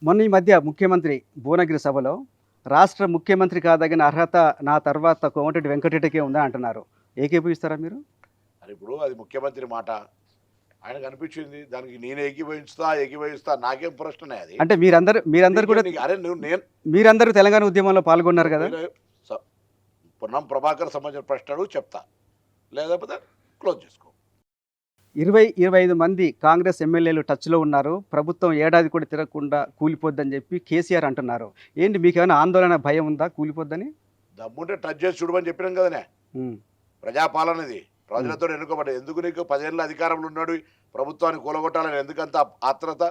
మొన్న ఈ మధ్య ముఖ్యమంత్రి భువనగిరి సభలో రాష్ట్ర ముఖ్యమంత్రి కాదగిన అర్హత నా తర్వాత కోమటిరెడ్డి వెంకటరెడ్డికే ఉందా అంటున్నారు. ఏకీభవిస్తారా మీరు? అది ఇప్పుడు అది ముఖ్యమంత్రి మాట. ఆయనకు అనిపించింది. దానికి నేను ఏకీభవిస్తా నాకేం ప్రశ్ననే అది. అంటే మీరందరూ కూడా అరే నువ్వు నేను మీరందరూ తెలంగాణ ఉద్యమంలో పాల్గొన్నారు కదా. పొన్నం ప్రభాకర్ సంబంధించిన ప్రశ్నలు చెప్తా, లేకపోతే క్లోజ్ చేసుకో. 25 మంది కాంగ్రెస్ ఎమ్మెల్యేలు టచ్లో ఉన్నారు. ప్రభుత్వం ఏడాది కూడా తిరగకుండా కూలిపోద్దని చెప్పి కేసీఆర్ అంటున్నారు. ఏంటి మీకేమైనా ఆందోళన, భయం ఉందా కూలిపోద్దని? దమ్ముంటే టచ్ చేసి చూడమని చెప్పినాం కదనే. ఉమ్, ప్రజాపాలనది ప్రజలతో ఎన్నుకోబడ్డ. ఎందుకు నీకు 10 ఏళ్ళ అధికారంలో ఉన్నాడు, ప్రభుత్వాన్ని కూలగొట్టాలని ఎందుకంత ఆత్రత?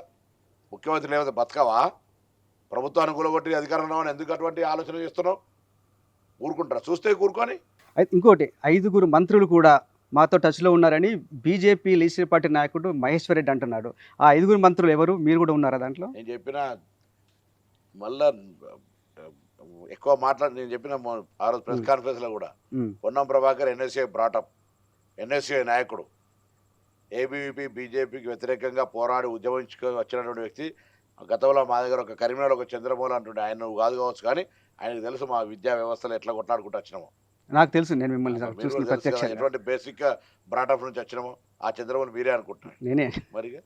ముఖ్యమంత్రి లేకపోతే బతకవా? ప్రభుత్వాన్ని కూలగొట్టి అధికారం ఉన్నామని ఎందుకు అటువంటి ఆలోచన చేస్తున్నావు? ఊరుకుంటారా? చూస్తే కూరుకొని. అయితే ఇంకోటి, 5 మంత్రులు కూడా మాతో టచ్లో ఉన్నారని బీజేపీ లీడర్ పార్టీ నాయకుడు మహేశ్వర్ రెడ్డి అంటున్నాడు. ఆ 5 మంత్రులు ఎవరు? మీరు కూడా ఉన్నారా దాంట్లో? నేను చెప్పిన మళ్ళా ఎక్కువ నేను చెప్పిన ఆ రోజు ప్రెస్ కాన్ఫరెన్స్లో కూడా Ponnam Prabhakar NSA brought up, NSA నాయకుడు, ఏబీవీపీ బీజేపీకి వ్యతిరేకంగా పోరాడి ఉద్యమించుకొని వచ్చినటువంటి వ్యక్తి. గతంలో మా దగ్గర ఒక కరీంనగర్ ఒక చంద్రమౌళి అంటుండే, ఆయన నువ్వు కాదు కావచ్చు, కానీ ఆయనకు తెలుసు మా విద్యా వ్యవస్థలో ఎట్లా కొట్లాడుకుంటూ వచ్చినామో. నాకు తెలుసు, నేను మిమ్మల్ని చూసిన ప్రత్యక్షంగా. ఎటువంటి బేసిక్ బ్రాటప్ నుంచి వచ్చినామో ఆ చంద్రమౌళి మీరే అనుకుంటున్నాను. నేనే. మరిగా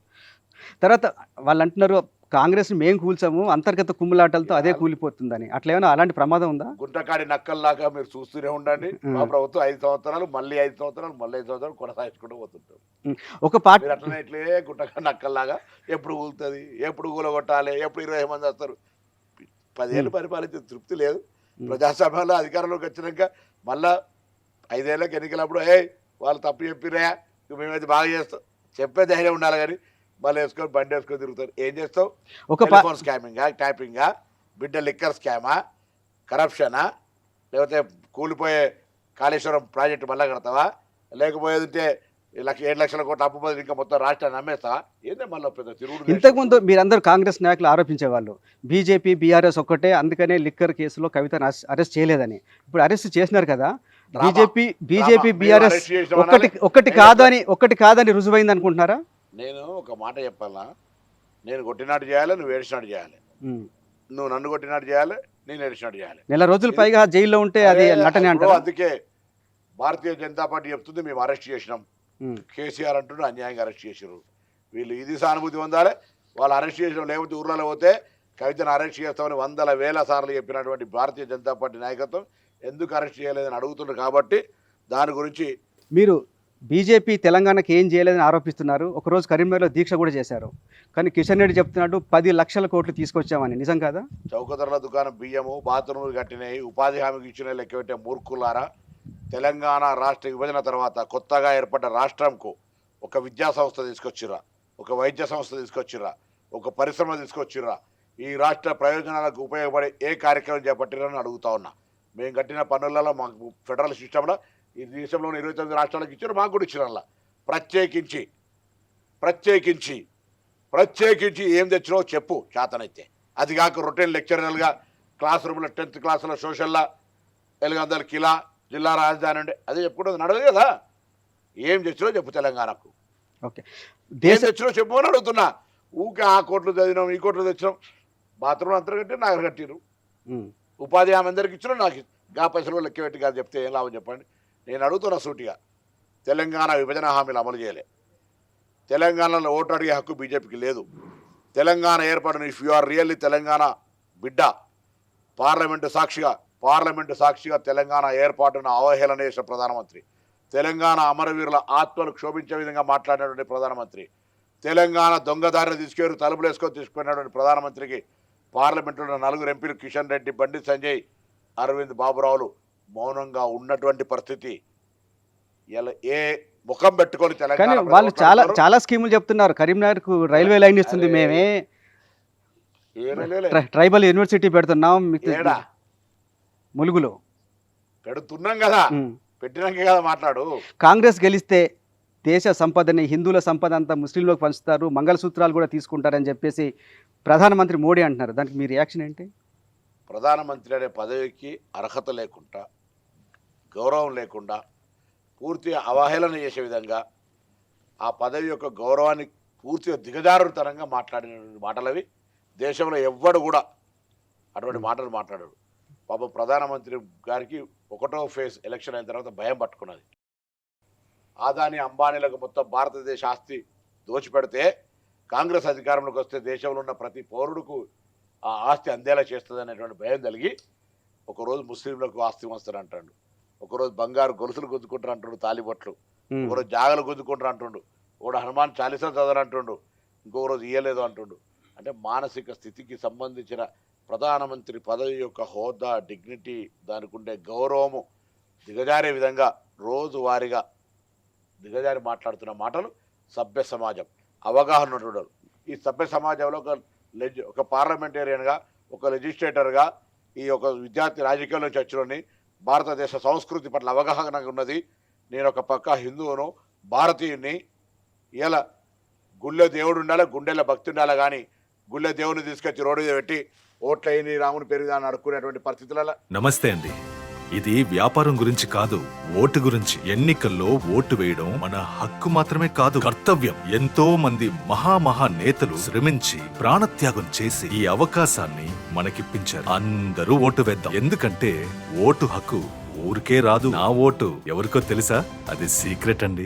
తర్వాత వాళ్ళు అంటున్నారు కాంగ్రెస్ మేము కూల్చాము, అంతర్గత కుమ్ములాటలతో అదే కూలిపోతుందని. అట్లా ఏమైనా అలాంటి ప్రమాదం ఉందా? గుంటకాడి నక్కల్లాగా మీరు చూస్తూనే ఉండండి. మా ప్రభుత్వం 5 సంవత్సరాలు, మళ్ళీ 5 సంవత్సరాలు, మళ్ళీ 5 సంవత్సరాలు కొనసాగించుకుంటూ పోతుంటాం. ఒక పార్టీ మీరు అట్లనే ఇట్లే గుంటకాడి నక్కల్లాగా ఎప్పుడు కూలుతుంది, ఎప్పుడు కూలగొట్టాలి, ఎప్పుడు 20 మంది వస్తారు. 10 ఏళ్ళు పరిపాలించే తృప్తి లేదు. ప్రజాస్వామ్యంలో అధికారంలోకి వచ్చినాక మళ్ళా 5 ఏళ్ళకి ఎన్నికలప్పుడు వాళ్ళు తప్పు చెప్పిరా, మేమైతే బాగా చేస్తాం చెప్పే ధైర్యం ఉండాలి. కానీ మళ్ళీ వేసుకొని బండి వేసుకొని తిరుగుతారు. ఏం చేస్తావు? ఒక టెలిఫోన్ స్కామింగా, ట్యాపింగా, బిడ్డ లిక్కర్ స్కామా, కరప్షనా, లేకపోతే కూలిపోయే కాళేశ్వరం ప్రాజెక్టు మళ్ళా కడతావా, లేకపోతే 7 లక్షల కోట్ల అప్పు బదులు ఇంకా మొత్తం రాష్ట్రాన్ని నమ్మేస్తావా? ఏందే మళ్ళీ పెద్ద తిరుగుడు. ఇంతకుముందు మీరందరూ కాంగ్రెస్ నాయకులు ఆరోపించేవాళ్ళు బీజేపీ బీఆర్ఎస్ ఒక్కటే, అందుకనే లిక్కర్ కేసులో కవితను అరెస్ట్ చేయలేదని. ఇప్పుడు అరెస్ట్ చేసినారు కదా. బీజేపీ బీఆర్ఎస్ ఒక్కటి కాదని రుజువైంది అనుకుంటున్నారా? నేను ఒక మాట చెప్పాలా, నేను కొట్టినట్టు చేయాలి, నువ్వు ఏడిచినట్టు చేయాలి. నువ్వు నన్ను కొట్టినట్టు చేయాలి, నేను ఏడిచినట్టు చేయాలి. నెల రోజులు పైగా జైల్లో ఉంటే అది నటనే అంటారు. అందుకే భారతీయ జనతా పార్టీ చెప్తుంది మేము అరెస్ట్ చేసినాం, కేసీఆర్ అంటుండే అన్యాయంగా అరెస్ట్ చేసారు. వీళ్ళు ఇది సానుభూతి పొందాలి. వాళ్ళు అరెస్ట్ చేసిన, లేకపోతే ఊర్లలో పోతే కవితను అరెస్ట్ చేస్తామని 100,000 సార్లు చెప్పినటువంటి భారతీయ జనతా పార్టీ నాయకత్వం ఎందుకు అరెస్ట్ చేయలేదని అడుగుతున్నారు. కాబట్టి దాని గురించి మీరు బీజేపీ తెలంగాణకి ఏం చేయలేదని ఆరోపిస్తున్నారు. ఒకరోజు కరీంనగర్లో దీక్ష కూడా చేశారు. కానీ కిషన్ రెడ్డి చెప్తున్నాడు 10 లక్షల కోట్లు తీసుకొచ్చామని. నిజం కాదా? చౌకధరల దుకాణం బియ్యము, బాత్రూములు కట్టినాయి, ఉపాధి హామీకి ఇచ్చిన లెక్క పెట్టే మూర్ఖులారా. తెలంగాణ రాష్ట్ర విభజన తర్వాత కొత్తగా ఏర్పడ్డ రాష్ట్రంకు ఒక విద్యా సంస్థ తీసుకొచ్చిర్రా, ఒక వైద్య సంస్థ తీసుకొచ్చిర్రా, ఒక పరిశ్రమ తీసుకొచ్చిర్రా, ఈ రాష్ట్ర ప్రయోజనాలకు ఉపయోగపడే ఏ కార్యక్రమం చేపట్టిరని అడుగుతా ఉన్నా. మేము కట్టిన పన్నులలో మాకు ఫెడరల్ సిస్టంలో ఈ దేశంలోని 29 రాష్ట్రాలకు ఇచ్చారు, మాకు కూడా ఇచ్చినలా. ప్రత్యేకించి ఏం తెచ్చినావో చెప్పు చేతనైతే. అది కాక రొటీన్ లెక్చరర్లుగా క్లాస్ రూమ్లో 10th క్లాసులో సోషల్లో 400 కిలా జిల్లా రాజధాని ఉండే అదే చెప్పుకుంటుంది నడవదు కదా. ఏం తెచ్చినో చెప్పు తెలంగాణకు. ఓకే, ఏం తెచ్చినో చెప్పు అని అడుగుతున్నా. ఊకే ఆ కోట్లు చదివినాం, ఈ కోట్లు తెచ్చినాం. బాత్రూమ్ అంతా కట్టి నాకు కట్టిరు, ఉపాధి హామీ అందరికి ఇచ్చినా నాకు గా పైసలు లెక్క పెట్టి కాదు చెప్తే ఏం లాభం చెప్పండి. నేను అడుగుతున్నా సూటిగా, తెలంగాణ విభజన హామీలు అమలు చేయలే. తెలంగాణలో ఓటు అడిగే హక్కు బీజేపీకి లేదు. తెలంగాణ ఏర్పాటును if you are really Telangana బిడ్డ, పార్లమెంటు సాక్షిగా తెలంగాణ ఏర్పాటును అవహేళన చేసిన ప్రధానమంత్రి, తెలంగాణ అమరవీరుల ఆత్మలు క్షోభించే విధంగా మాట్లాడినటువంటి ప్రధానమంత్రి, తెలంగాణ దొంగదారిని తీసుకెళ్లి తలుపులు వేసుకొని తీసుకున్నటువంటి ప్రధానమంత్రికి పార్లమెంటులో 4 ఎంపీలు కిషన్ రెడ్డి, బండి సంజయ్, అరవింద్ బాబురావులు మౌనంగా ఉన్నటువంటి పరిస్థితి. ఇలా ఏ ముఖం పెట్టుకొని తెలంగాణ వాళ్ళు చాలా స్కీములు చెప్తున్నారు. కరీంనగర్ కు రైల్వే లైన్ ఇస్తుంది, మేమే ట్రైబల్ యూనివర్సిటీ పెడుతున్నాం, ములుగులో పెడుతున్నాం కదా, పెట్టినాకే కదా మాట్లాడు. కాంగ్రెస్ గెలిస్తే దేశ సంపదని, హిందువుల సంపద అంతా ముస్లింలకు పంచుతారు, మంగళసూత్రాలు కూడా తీసుకుంటారని చెప్పేసి ప్రధానమంత్రి మోడీ అంటున్నారు. దానికి మీ రియాక్షన్ ఏంటి? ప్రధానమంత్రి అనే పదవికి అర్హత లేకుండా, గౌరవం లేకుండా, పూర్తిగా అవహేళన చేసే విధంగా, ఆ పదవి యొక్క గౌరవాన్ని పూర్తిగా దిగజారుతనంగా మాట్లాడిన మాటలవి. దేశంలో ఎవ్వడు కూడా అటువంటి మాటలు మాట్లాడాడు. పాపం ప్రధానమంత్రి గారికి ఒకటో ఫేజ్ ఎలక్షన్ అయిన తర్వాత భయం పట్టుకున్నది. ఆదాని అంబానీలకు మొత్తం భారతదేశ ఆస్తి దోచిపెడితే కాంగ్రెస్ అధికారంలోకి వస్తే దేశంలో ఉన్న ప్రతి పౌరుడుకు ఆ ఆస్తి అందేలా చేస్తుంది అనేటువంటి భయం కలిగి ఒకరోజు ముస్లింలకు ఆస్తి వస్తారు అంటాడు, ఒకరోజు బంగారు గొలుసులు గుద్దుకుంటారు అంటుండు, తాలిబొట్లు, ఒకరోజు జాగలు గుద్దుకుంటారు అంటుండు, ఒకడు హనుమాన్ చాలీసా చదవరంటుండు, ఇంకొక రోజు ఇయ్యలేదు అంటుండు. అంటే మానసిక స్థితికి సంబంధించిన ప్రధానమంత్రి పదవి యొక్క హోదా, డిగ్నిటీ, దానికి ఉండే గౌరవము దిగజారే విధంగా రోజువారీగా దిగజారి మాట్లాడుతున్న మాటలు సభ్య సమాజం అవగాహన ఉన్నటువంటి ఈ సభ్య సమాజంలో ఒక పార్లమెంటేరియన్గా, ఒక లెజిస్లేటర్గా, ఈ ఒక విద్యార్థి రాజకీయాల్లో చర్చలోని భారతదేశ సంస్కృతి పట్ల అవగాహన ఉన్నది. నేను ఒక పక్క హిందువును, భారతీయుని. ఇలా గుళ్ళో దేవుడు ఉండాలి, గుండెల భక్తి ఉండాలి, కానీ గుళ్ళో దేవుని తీసుకొచ్చి రోడ్డు మీద పెట్టి ఓట్లయిని రాముని పెరుగుదా అని అడుక్కునేటువంటి పరిస్థితులలో. నమస్తే అండి. ఇది వ్యాపారం గురించి కాదు, ఓటు గురించి. ఎన్నికల్లో ఓటు వేయడం మన హక్కు మాత్రమే కాదు, కర్తవ్యం. ఎంతో మంది మహా నేతలు శ్రమించి ప్రాణత్యాగం చేసి ఈ అవకాశాన్ని మనకిప్పించారు. అందరూ ఓటు వేద్దాం, ఎందుకంటే ఓటు హక్కు ఊరికే రాదు. నా ఓటు ఎవరికో తెలుసా? అది సీక్రెట్ అండి.